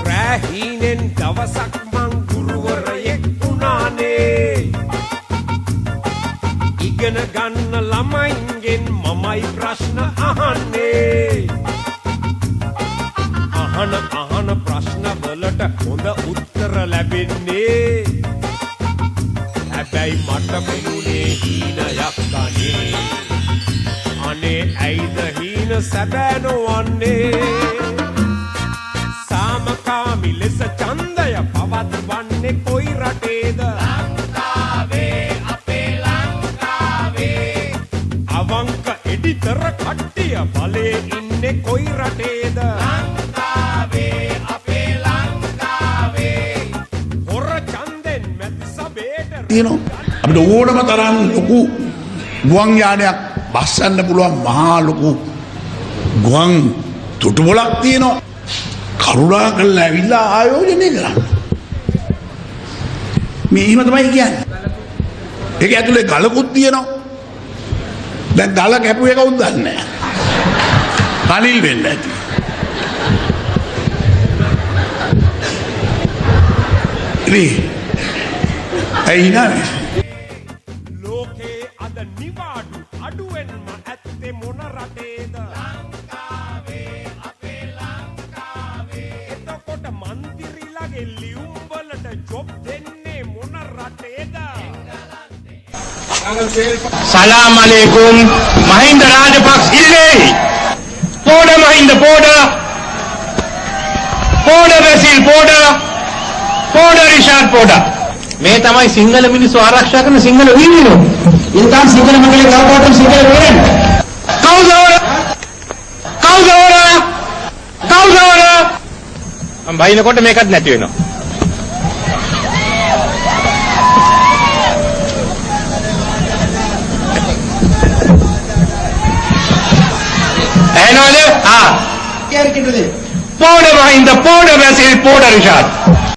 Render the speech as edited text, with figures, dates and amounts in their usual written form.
රැහීනෙන් දවසක් මං ගුරුවරයෙක් වුණානේ. ඉගෙන ගන්න ළමයින්ගෙන් මමයි ප්‍රශ්න අහන්නේ. අහන ප්‍රශ්න වලට හොඳ උත්තර ලැබෙන්නේ. හැබැයි මට පෙනුනේ හීනයක් අනේ. අනේ ඇයිද හීන සැබෑ නොවන්නේ? සාමකාමී ලෙස ඡන්දය පවත්වන්නේ කොයි රටේද? ලංකාවේ, අපේ ලංකාවේ. අවංක එඩිටර් කට්ටිය බලේ ඉන්නේ කොයි රටේද? ලංකාවේ, අපේ ලංකාවේ. හොර ඡන්දෙන් මැති සබේට තියෙනවා. අපිට ඕනම තරම් ලොකු ගුවන් යානයක් බස්සන්න පුළුවන් මහා ලොකු ගුවන් තුටුබලක් තියෙනවා. කරුණා කරලා ඇවිල්ලා ආයෝජනය කරා. මේ එහෙම තමයි කියන්නේ. ඒක ඇතුලේ ගලකුත් තියෙනවා. දැන් ගල කැපුවේ කවුද දන්නේ නැහැ. කලිල් වෙන්න ඇති. ඇයි නෑ? ලෝකේ අද නිවාඩු අඩුවෙන්ම ඇත්තේ මොන රටේද? ලංකාවේ, අපේ ලංකාවේ. එතකොට මන්ත්‍රීලාගේ ලියුම් වලට ජොබ් දෙන්නේ මොන රටේද? Salam alaikum. Mahinda Rajapaksa ille. Poda Mahinda poda. Poda Basil poda. Poda Rishad poda. මේ තමයි සිංහල මිනිස්සු ආරක්ෂා කරන සිංහල වීරයෝ. ඉතින් සිංහල මංගලේ ගාවටම සිංහල වෙන්නේ. කවුද? මම බයිනකොට මේකත් නැති වෙනවා. එහෙනවද? ආ. කියන්නේ කිව්වද? පොඩ මහින්ද, පොඩ බැසිල්, පොඩ රිෂාඩ්.